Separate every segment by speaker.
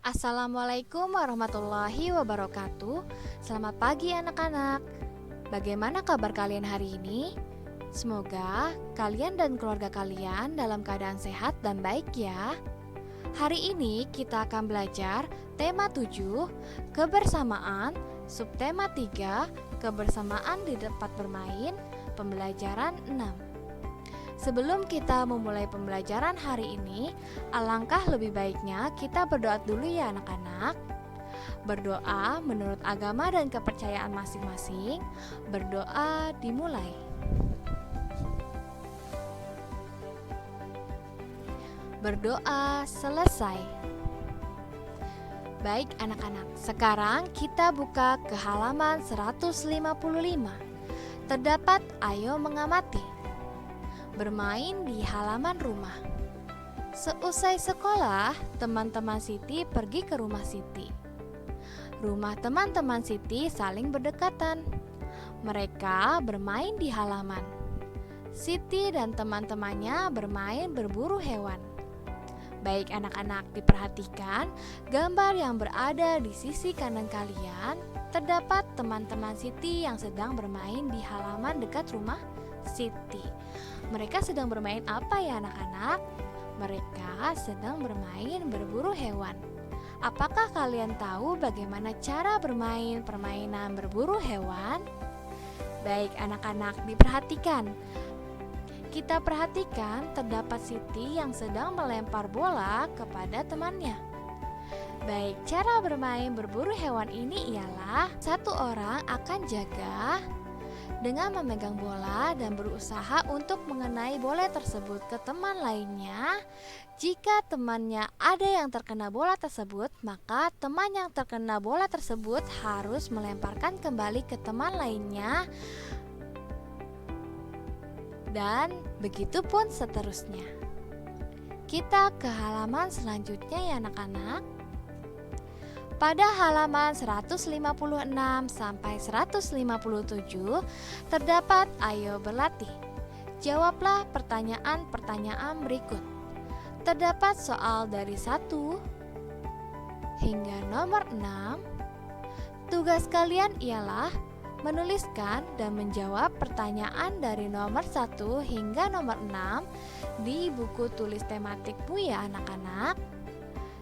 Speaker 1: Assalamualaikum warahmatullahi wabarakatuh. Selamat pagi anak-anak. Bagaimana kabar kalian hari ini? Semoga kalian dan keluarga kalian dalam keadaan sehat dan baik ya. Hari ini kita akan belajar tema 7, kebersamaan, subtema 3, kebersamaan di tempat bermain, pembelajaran 6. Sebelum kita memulai pembelajaran hari ini, alangkah lebih baiknya kita berdoa dulu ya anak-anak. Berdoa menurut agama dan kepercayaan masing-masing. Berdoa dimulai. Berdoa selesai. Baik anak-anak, sekarang kita buka ke halaman 155. Terdapat ayo mengamati. Bermain di halaman rumah. Seusai sekolah, teman-teman Siti pergi ke rumah Siti. Rumah teman-teman Siti saling berdekatan. Mereka bermain di halaman. Siti dan teman-temannya bermain berburu hewan. Baik anak-anak, diperhatikan gambar yang berada di sisi kanan kalian. Terdapat teman-teman Siti yang sedang bermain di halaman dekat rumah Siti. Mereka sedang bermain apa ya anak-anak? Mereka sedang bermain berburu hewan. Apakah kalian tahu bagaimana cara bermain permainan berburu hewan? Baik anak-anak, diperhatikan. Kita perhatikan terdapat Siti yang sedang melempar bola kepada temannya. Baik, cara bermain berburu hewan ini ialah satu orang akan jaga dengan memegang bola dan berusaha untuk mengenai bola tersebut ke teman lainnya. Jika temannya ada yang terkena bola tersebut, maka teman yang terkena bola tersebut harus melemparkan kembali ke teman lainnya. Dan begitu pun seterusnya. Kita ke halaman selanjutnya ya anak-anak. Pada halaman 156 sampai 157 terdapat ayo berlatih. Jawablah pertanyaan-pertanyaan berikut. Terdapat soal dari 1 hingga nomor 6. Tugas kalian ialah menuliskan dan menjawab pertanyaan dari nomor 1 hingga nomor 6 di buku tulis tematikmu ya anak-anak.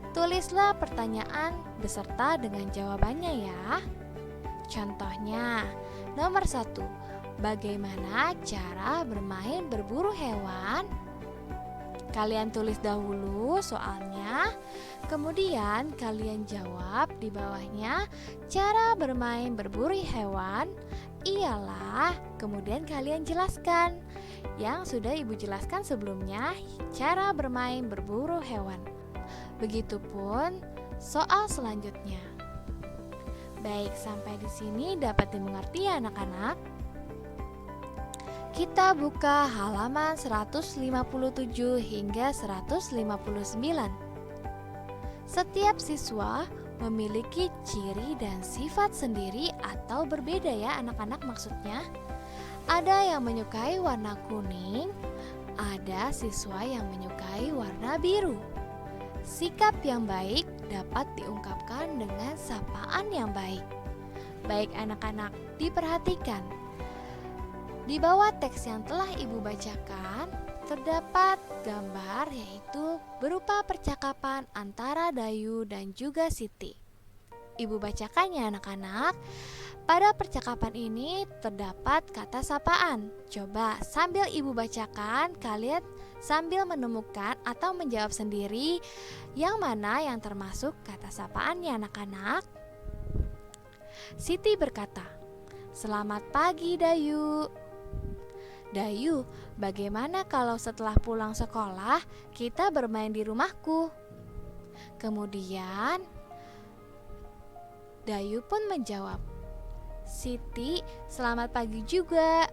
Speaker 1: Tulislah pertanyaan beserta dengan jawabannya ya. Contohnya, nomor 1, bagaimana cara bermain berburu hewan? Kalian tulis dahulu soalnya, kemudian kalian jawab di bawahnya. Cara bermain berburu hewan ialah, kemudian kalian jelaskan yang sudah ibu jelaskan sebelumnya, cara bermain berburu hewan. Begitupun soal selanjutnya. Baik, sampai di sini dapat dimengerti ya anak-anak? Kita buka halaman 157 hingga 159. Setiap siswa memiliki ciri dan sifat sendiri atau berbeda ya anak-anak maksudnya. Ada yang menyukai warna kuning, ada siswa yang menyukai warna biru. Sikap yang baik dapat diungkapkan dengan sapaan yang baik. Baik anak-anak, diperhatikan. Di bawah teks yang telah ibu bacakan, terdapat gambar yaitu berupa percakapan antara Dayu dan juga Siti. Ibu bacakannya anak-anak. Pada percakapan ini terdapat kata sapaan. Coba sambil ibu bacakan, kalian sambil menemukan atau menjawab sendiri yang mana yang termasuk kata sapaannya anak-anak. Siti berkata, "Selamat pagi Dayu." "Dayu, bagaimana kalau setelah pulang sekolah kita bermain di rumahku?" Kemudian Dayu pun menjawab, "Siti, selamat pagi juga."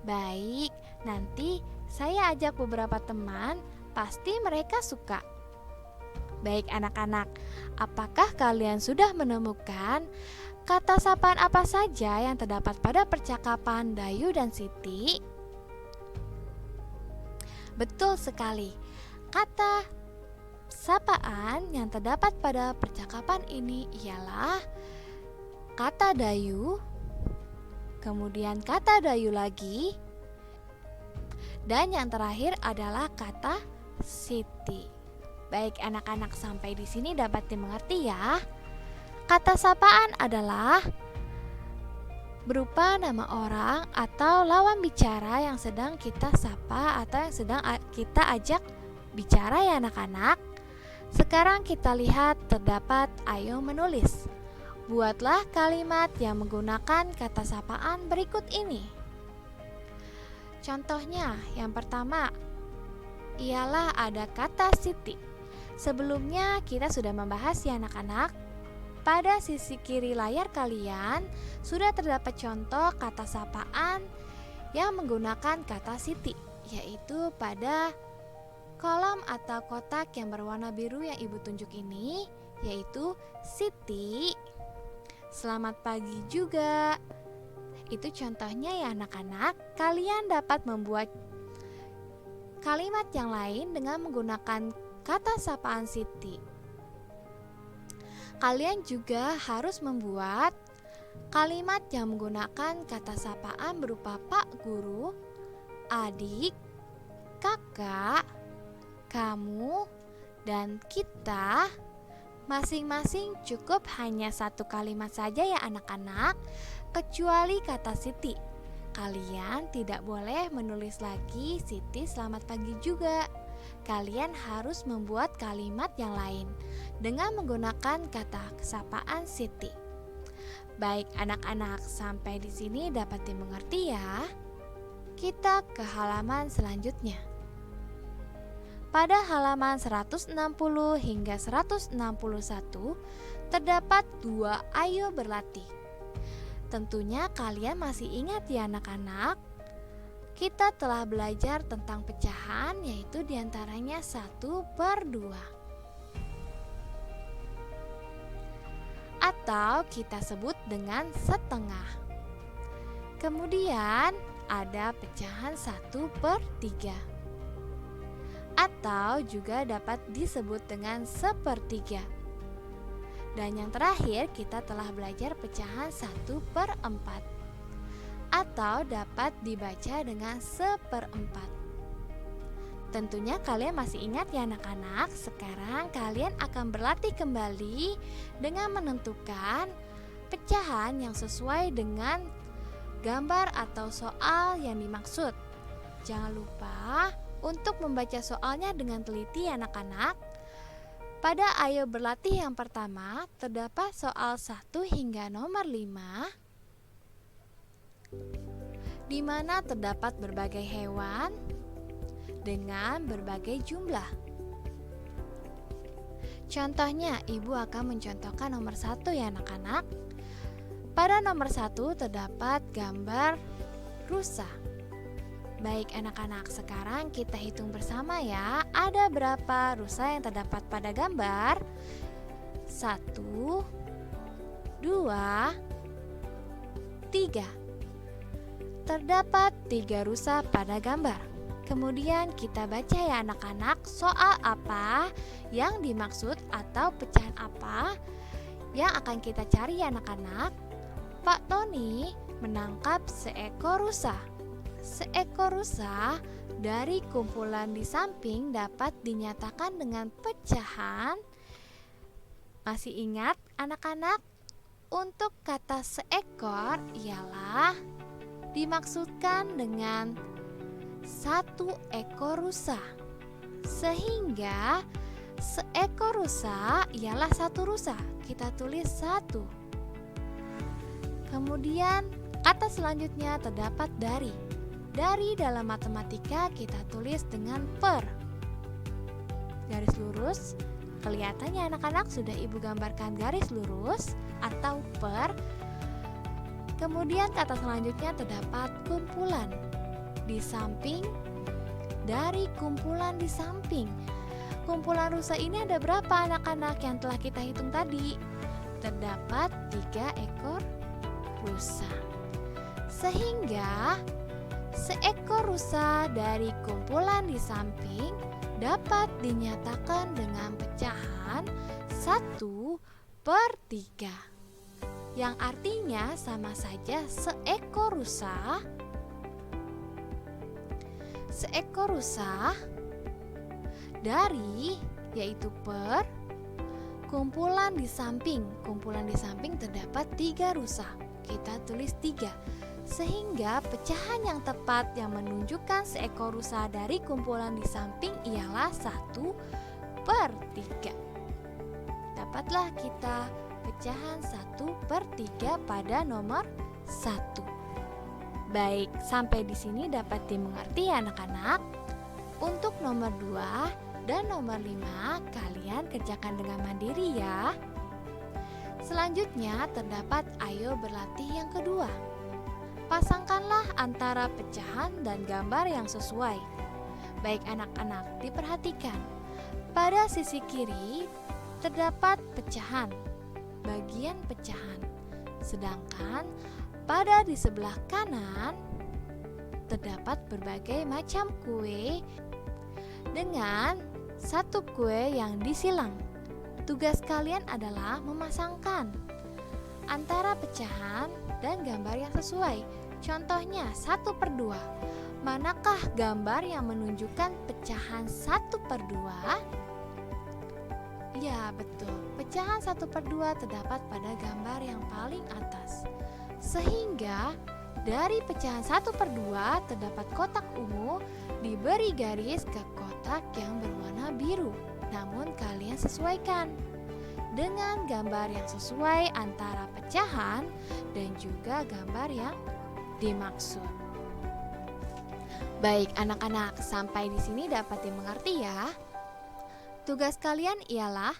Speaker 1: "Baik, nanti saya ajak beberapa teman, pasti mereka suka." Baik anak-anak, apakah kalian sudah menemukan kata sapaan apa saja yang terdapat pada percakapan Dayu dan Siti? Betul sekali. Kata sapaan yang terdapat pada percakapan ini ialah kata Dayu, kemudian kata Dayu lagi, dan yang terakhir adalah kata Siti. Baik anak-anak, sampai di sini dapat dimengerti ya. Kata sapaan adalah berupa nama orang atau lawan bicara yang sedang kita sapa atau yang sedang kita ajak bicara ya anak-anak. Sekarang kita lihat terdapat ayo menulis. Buatlah kalimat yang menggunakan kata sapaan berikut ini. Contohnya, yang pertama ialah ada kata Siti. Sebelumnya kita sudah membahas ya anak-anak. Pada sisi kiri layar kalian sudah terdapat contoh kata sapaan yang menggunakan kata Siti, yaitu pada kolom atau kotak yang berwarna biru yang ibu tunjuk ini, yaitu Siti, selamat pagi juga. Itu contohnya ya anak-anak. Kalian dapat membuat kalimat yang lain dengan menggunakan kata sapaan Siti. Kalian juga harus membuat kalimat yang menggunakan kata sapaan berupa Pak Guru, adik, kakak, kamu, dan kita. Masing-masing cukup hanya satu kalimat saja ya anak-anak, kecuali kata Siti. Kalian tidak boleh menulis lagi Siti selamat pagi juga. Kalian harus membuat kalimat yang lain dengan menggunakan kata sapaan Siti. Baik anak-anak, sampai di sini dapat dimengerti ya. Kita ke halaman selanjutnya. Pada halaman 160 hingga 161 terdapat dua ayo berlatih. Tentunya kalian masih ingat ya anak-anak. Kita telah belajar tentang pecahan, yaitu diantaranya 1/2. Atau kita sebut dengan setengah. Kemudian ada pecahan 1/3. Atau juga dapat disebut dengan 1/3. Dan yang terakhir kita telah belajar pecahan 1/4. Atau dapat dibaca dengan 1/4. Tentunya kalian masih ingat ya anak-anak. Sekarang kalian akan berlatih kembali dengan menentukan pecahan yang sesuai dengan gambar atau soal yang dimaksud. Jangan lupa untuk membaca soalnya dengan teliti ya anak-anak. Pada ayo berlatih yang pertama terdapat soal 1 hingga nomor 5, di mana terdapat berbagai hewan dengan berbagai jumlah. Contohnya, ibu akan mencontohkan nomor 1 ya anak-anak. Pada nomor 1 terdapat gambar rusa. Baik anak-anak, sekarang kita hitung bersama ya. Ada berapa rusa yang terdapat pada gambar? 1, 2, 3. Terdapat 3 rusa pada gambar. Kemudian kita baca ya anak-anak, soal apa yang dimaksud atau pecahan apa yang akan kita cari ya anak-anak. Pak Tony menangkap seekor rusa. Seekor rusa dari kumpulan di samping dapat dinyatakan dengan pecahan. Masih ingat anak-anak? Untuk kata seekor ialah dimaksudkan dengan 1 ekor rusa. Sehingga seekor rusa ialah 1 rusa. Kita tulis 1. Kemudian kata selanjutnya terdapat dari. Dari dalam matematika kita tulis dengan per. Garis lurus. Kelihatannya anak-anak sudah ibu gambarkan garis lurus atau per. Kemudian kata selanjutnya terdapat kumpulan. Di samping, dari kumpulan di samping. Kumpulan rusa ini ada berapa anak-anak yang telah kita hitung tadi? Terdapat 3 ekor rusa. Sehingga seekor rusa dari kumpulan di samping dapat dinyatakan dengan pecahan 1/3, yang artinya sama saja seekor rusa dari, yaitu per, kumpulan di samping terdapat 3 rusa, kita tulis 3, sehingga pecahan yang tepat yang menunjukkan seekor rusa dari kumpulan di samping ialah 1/3. Dapatlah kita pecahan 1/3 pada nomor 1. Baik, sampai di sini dapat dimengerti ya anak-anak. Untuk nomor 2 dan nomor 5 kalian kerjakan dengan mandiri ya. Selanjutnya terdapat ayo berlatih yang kedua. Pasangkanlah antara pecahan dan gambar yang sesuai. Baik anak-anak, diperhatikan. Pada sisi kiri terdapat pecahan, bagian pecahan. Sedangkan pada di sebelah kanan terdapat berbagai macam kue dengan satu kue yang disilang. Tugas kalian adalah memasangkan antara pecahan dan gambar yang sesuai. Contohnya 1/2. Manakah gambar yang menunjukkan pecahan 1/2? Ya, betul. Pecahan 1/2 terdapat pada gambar yang paling atas. Sehingga dari pecahan 1/2 terdapat kotak ungu diberi garis ke kotak yang berwarna biru. Namun kalian sesuaikan dengan gambar yang sesuai antara pecahan dan juga gambar yang dimaksud. Baik anak-anak, sampai di sini dapat dimengerti ya. Tugas kalian ialah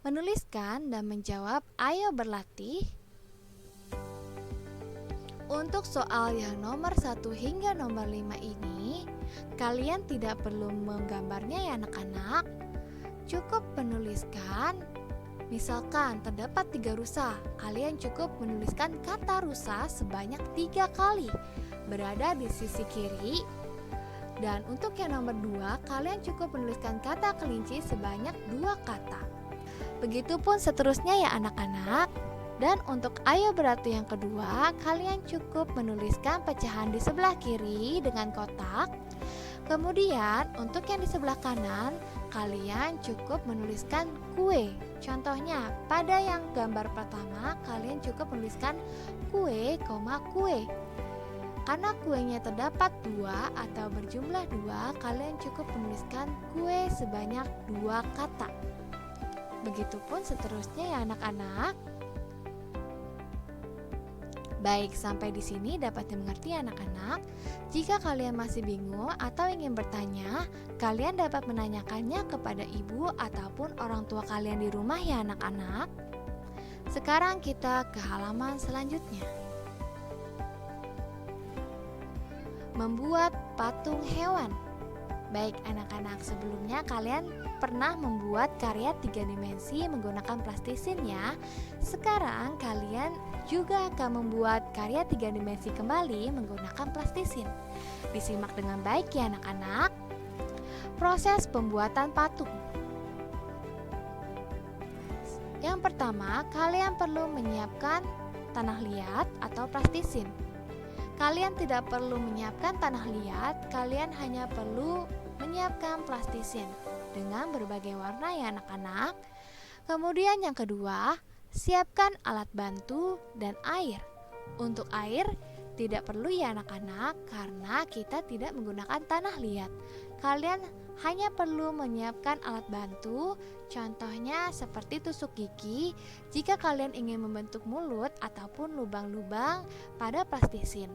Speaker 1: menuliskan dan menjawab ayo berlatih. Untuk soal yang nomor 1 hingga nomor 5 ini, kalian tidak perlu menggambarnya ya anak-anak. Cukup menuliskan, misalkan terdapat 3 rusa, kalian cukup menuliskan kata rusa sebanyak 3 kali berada di sisi kiri. Dan untuk yang nomor 2, kalian cukup menuliskan kata kelinci sebanyak 2 kata. Begitupun seterusnya ya anak-anak. Dan untuk ayo berlatih yang kedua, kalian cukup menuliskan pecahan di sebelah kiri dengan kotak. Kemudian untuk yang di sebelah kanan, kalian cukup menuliskan kue. Contohnya, pada yang gambar pertama, kalian cukup menuliskan kue, kue. Karena kuenya terdapat 2 atau berjumlah 2, kalian cukup menuliskan kue sebanyak 2 kata. Begitupun seterusnya ya anak-anak. Baik, sampai di sini dapat dimengerti anak-anak. Jika kalian masih bingung atau ingin bertanya, kalian dapat menanyakannya kepada ibu ataupun orang tua kalian di rumah ya anak-anak. Sekarang kita ke halaman selanjutnya. Membuat patung hewan. Baik anak-anak, sebelumnya kalian pernah membuat karya 3 dimensi menggunakan plastisin ya. Sekarang kalian juga akan membuat karya 3 dimensi kembali menggunakan plastisin. Disimak dengan baik ya anak-anak. Proses pembuatan patung. Yang pertama, kalian perlu menyiapkan tanah liat atau plastisin. Kalian tidak perlu menyiapkan tanah liat, kalian hanya perlu menyiapkan plastisin dengan berbagai warna ya anak-anak. Kemudian yang kedua, siapkan alat bantu dan air. Untuk air tidak perlu ya anak-anak karena kita tidak menggunakan tanah liat. Kalian hanya perlu menyiapkan alat bantu, contohnya seperti tusuk gigi jika kalian ingin membentuk mulut ataupun lubang-lubang pada plastisin.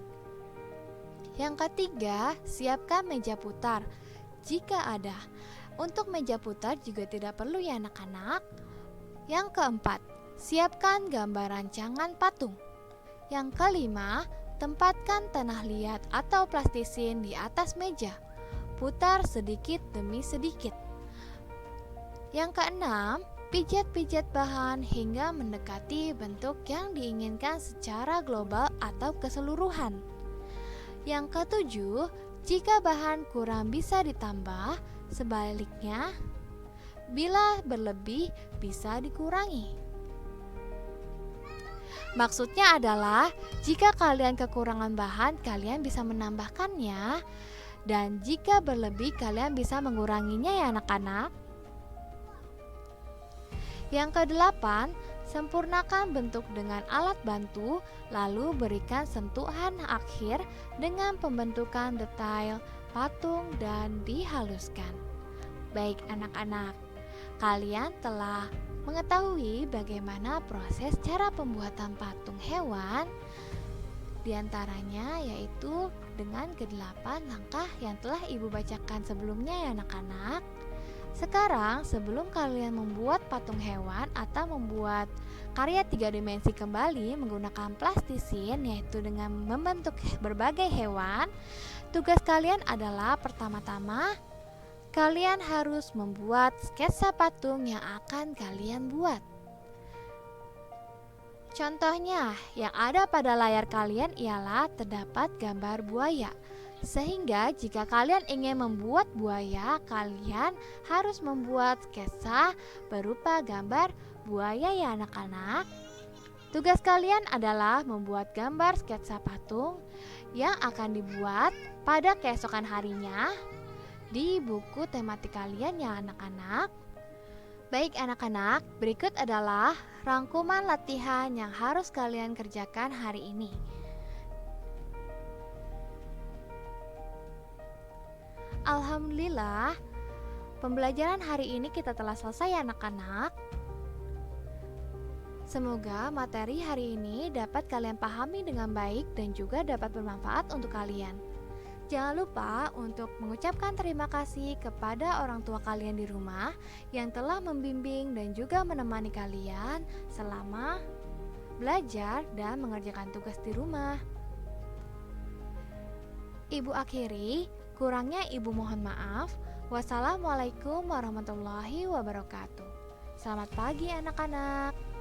Speaker 1: Yang ketiga, siapkan meja putar jika ada. Untuk meja putar juga tidak perlu ya anak-anak. Yang keempat, siapkan gambar rancangan patung. Yang kelima, tempatkan tanah liat atau plastisin di atas meja. Putar sedikit demi sedikit. Yang keenam, pijat-pijat bahan hingga mendekati bentuk yang diinginkan secara global atau keseluruhan. Yang ketujuh, jika bahan kurang bisa ditambah, Sebaliknya, bila berlebih bisa dikurangi. Maksudnya adalah jika kalian kekurangan bahan, kalian bisa menambahkannya, dan jika berlebih kalian bisa menguranginya ya anak-anak. Yang kedelapan, sempurnakan bentuk dengan alat bantu, lalu berikan sentuhan akhir dengan pembentukan detail patung dan dihaluskan. Baik anak-anak, kalian telah mengetahui bagaimana proses cara pembuatan patung hewan. Di antaranya yaitu dengan ke-8 langkah yang telah ibu bacakan sebelumnya ya anak-anak. Sekarang sebelum kalian membuat patung hewan atau membuat karya 3 dimensi kembali menggunakan plastisin, yaitu dengan membentuk berbagai hewan, tugas kalian adalah pertama-tama kalian harus membuat sketsa patung yang akan kalian buat. Contohnya yang ada pada layar kalian ialah terdapat gambar buaya. Sehingga jika kalian ingin membuat buaya, kalian harus membuat sketsa berupa gambar buaya ya anak-anak. Tugas kalian adalah membuat gambar sketsa patung yang akan dibuat pada keesokan harinya di buku tematik kalian ya anak-anak. Baik anak-anak, berikut adalah rangkuman latihan yang harus kalian kerjakan hari ini. Alhamdulillah, pembelajaran hari ini kita telah selesai anak-anak. Semoga materi hari ini dapat kalian pahami dengan baik dan juga dapat bermanfaat untuk kalian. Jangan lupa untuk mengucapkan terima kasih kepada orang tua kalian di rumah yang telah membimbing dan juga menemani kalian selama belajar dan mengerjakan tugas di rumah. Ibu akhiri, kurangnya ibu mohon maaf. Wassalamualaikum warahmatullahi wabarakatuh. Selamat pagi anak-anak.